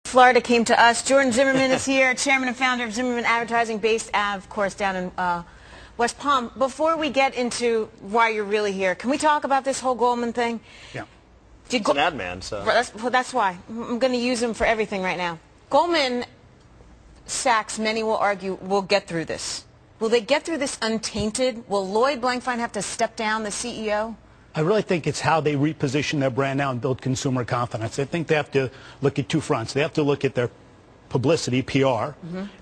Florida came to us. Jordan Zimmerman is here, chairman and founder of Zimmerman Advertising, based, of course, down in West Palm. Before we get into why you're really here, can we talk about this whole Goldman thing? Yeah. It's an ad man, so. That's why. I'm going to use him for everything right now. Goldman Sachs, many will argue, will get through this. Will they get through this untainted? Will Lloyd Blankfein have to step down, the CEO? I really think it's how they reposition their brand now and build consumer confidence. I think they have to look at two fronts. They have to look at their publicity, PR,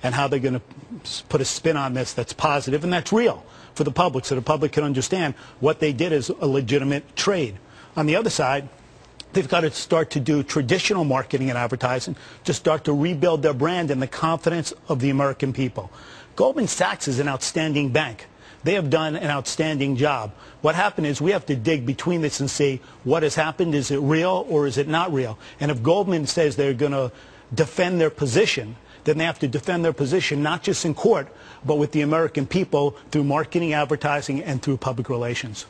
and how they're going to put a spin on this that's positive and that's real for the public, so the public can understand what they did is a legitimate trade. On the other side, they've got to start to do traditional marketing and advertising to start to rebuild their brand and the confidence of the American people. Goldman Sachs is an outstanding bank. They have done an outstanding job. What happened is we have to dig between this and see what has happened. Is it real or is it not real? And if Goldman says they're going to defend their position, then they have to defend their position not just in court, but with the American people through marketing, advertising, and through public relations.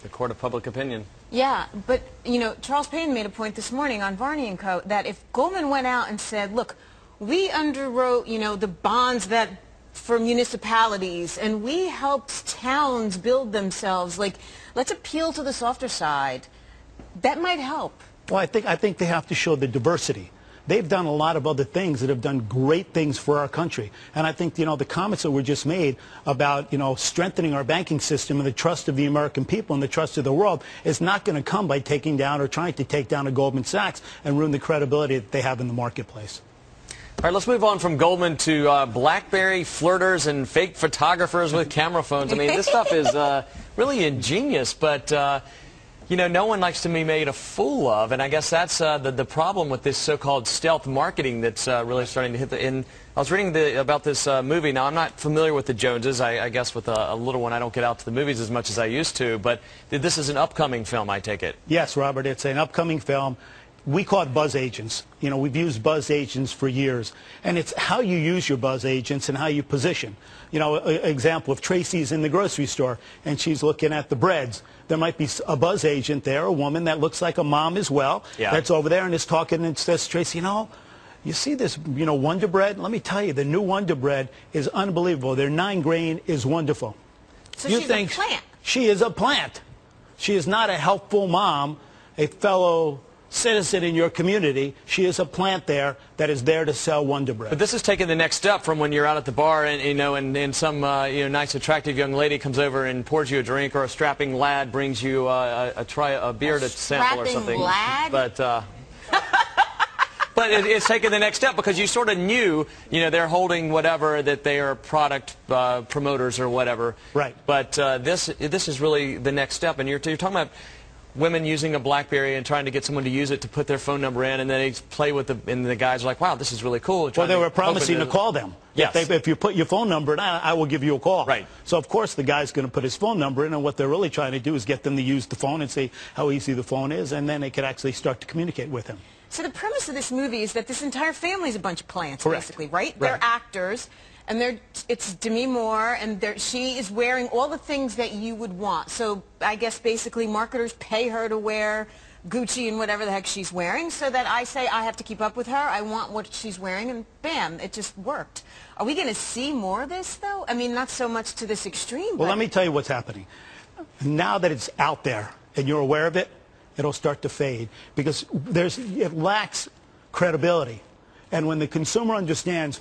The court of public opinion. Yeah, but, you know, Charles Payne made a point this morning on Varney & Co. that if Goldman went out and said, look, we underwrote, you know, the bonds that for municipalities, and we helped towns build themselves, like, let's appeal to the softer side, that might help. Well, I think they have to show the diversity. They've done a lot of other things that have done great things for our country. And I think, you know, the comments that were just made about, you know, strengthening our banking system and the trust of the American people and the trust of the world is not going to come by taking down or trying to take down a Goldman Sachs and ruin the credibility that they have in the marketplace. All right, let's move on from Goldman to Blackberry Flirters and fake photographers with camera phones. I mean, this stuff is really ingenious, but you know, no one likes to be made a fool of, and I guess that's the problem with this so-called stealth marketing that's really starting to hit the. I was reading about this movie. Now, I'm not familiar with the Joneses. I guess with a little one, I don't get out to the movies as much as I used to. But this is an upcoming film, I take it. Yes, Robert, it's an upcoming film. We call it buzz agents. You know, we've used buzz agents for years. And it's how you use your buzz agents and how you position. You know, example, if Tracy's in the grocery store and she's looking at the breads, there might be a buzz agent there, a woman that looks like a mom as well, that's over there and is talking and says, Tracy, you know, you see this, you know, Wonder Bread? Let me tell you, the new Wonder Bread is unbelievable. Their 9-grain is wonderful. So she's a plant. She is a plant. She is not a helpful mom, a fellow citizen in your community. She is a plant there that is there to sell Wonder Bread. But this is taking the next step from when you're out at the bar and, you know, and some you know, nice attractive young lady comes over and pours you a drink, or a strapping lad brings you a beer to sample or something. Lad? But but it's taking the next step because you sort of knew, you know, they're holding whatever, that they are product promoters or whatever. Right. But this is really the next step, and you're talking about women using a BlackBerry and trying to get someone to use it to put their phone number in, and then they play with and the guys are like, wow, this is really cool. Well, they were promising to call them. Yes. If you put your phone number in, I will give you a call. Right. So, of course, the guy's going to put his phone number in, and what they're really trying to do is get them to use the phone and see how easy the phone is, and then they could actually start to communicate with him. So the premise of this movie is that this entire family is a bunch of plants, Correct. basically, right? They're actors, and it's Demi Moore, and she is wearing all the things that you would want. So I guess basically marketers pay her to wear Gucci and whatever the heck she's wearing, so that I say I have to keep up with her, I want what she's wearing, and bam, it just worked. Are we going to see more of this, though? I mean, not so much to this extreme. Well, let me tell you what's happening. Now that it's out there and you're aware of it, it'll start to fade because it lacks credibility. And when the consumer understands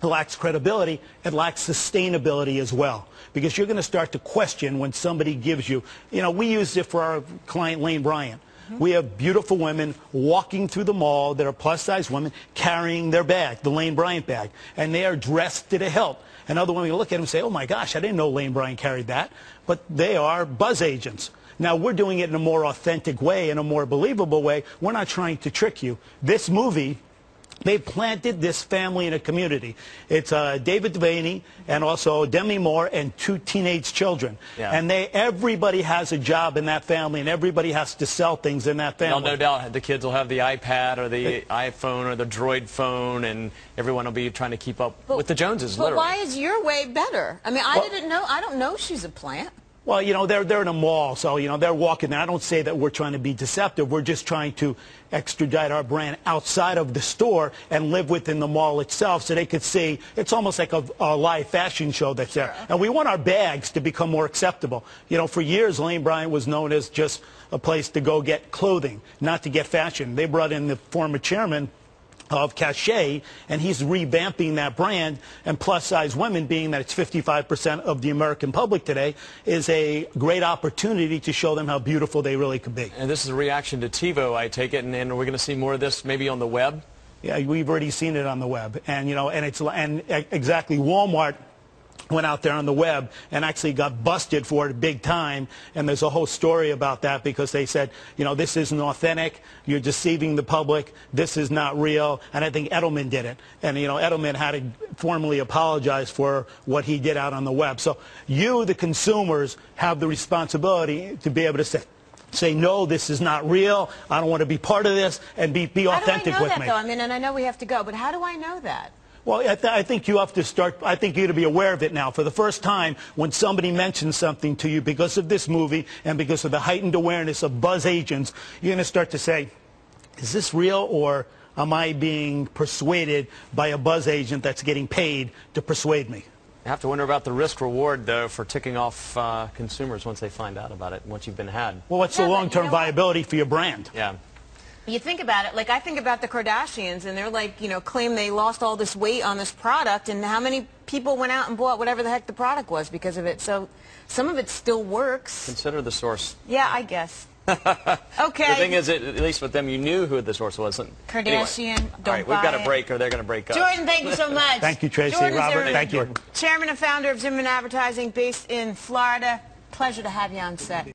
it lacks credibility, it lacks sustainability as well. Because you're going to start to question when somebody gives you, you know, we use it for our client Lane Bryant. We have beautiful women walking through the mall that are plus-size women carrying their bag, the Lane Bryant bag, and they are dressed to the hilt. And other women look at them and say, oh my gosh, I didn't know Lane Bryant carried that. But they are buzz agents. Now, we're doing it in a more authentic way, in a more believable way. We're not trying to trick you. This movie, they planted this family in a community. It's David Devaney and also Demi Moore and 2 teenage children. Yeah. And everybody has a job in that family, and everybody has to sell things in that family. Well, no doubt the kids will have the iPad or the iPhone or the Droid phone, and everyone will be trying to keep up with the Joneses, literally. But why is your way better? I mean, I don't know she's a plant. Well, you know, they're in a mall, so, you know, they're walking there. I don't say that we're trying to be deceptive. We're just trying to extradite our brand outside of the store and live within the mall itself so they could see. It's almost like a live fashion show that's there. And we want our bags to become more acceptable. You know, for years, Lane Bryant was known as just a place to go get clothing, not to get fashion. They brought in the former chairman of Cachet, and he's revamping that brand, and plus-size women, being that it's 55% of the American public today, is a great opportunity to show them how beautiful they really could be. And this is a reaction to TiVo, I take it, and we're going to see more of this maybe on the web? Yeah, we've already seen it on the web, and, you know, and exactly, Walmart went out there on the web and actually got busted for it big time, and there's a whole story about that because they said, you know, this isn't authentic, you're deceiving the public, this is not real, and I think Edelman did it, and, you know, Edelman had to formally apologize for what he did out on the web. So you, the consumers, have the responsibility to be able to say, no, this is not real, I don't want to be part of this, and be authentic with me. How do I know that, though? I mean, and I know we have to go, but how do I know that? Well, I think you have to start, I think you have to be aware of it now. For the first time, when somebody mentions something to you because of this movie and because of the heightened awareness of buzz agents, you're going to start to say, is this real, or am I being persuaded by a buzz agent that's getting paid to persuade me? You have to wonder about the risk-reward, though, for ticking off consumers once they find out about it, once you've been had. Well, what's the long-term viability for your brand? Yeah. You think about it, like I think about the Kardashians, and they're like, you know, claim they lost all this weight on this product, and how many people went out and bought whatever the heck the product was because of it. So some of it still works. Consider the source. Yeah, I guess. Okay. The thing is, at least with them, you knew who the source was. Kardashian, anyway. don't All right, we've got a break, or they're going to break up. Jordan, thank you so much. Thank you, Tracy. Jordan Robert, Zimmerman, thank you. Chairman and founder of Zimmerman Advertising, based in Florida. Pleasure to have you on set.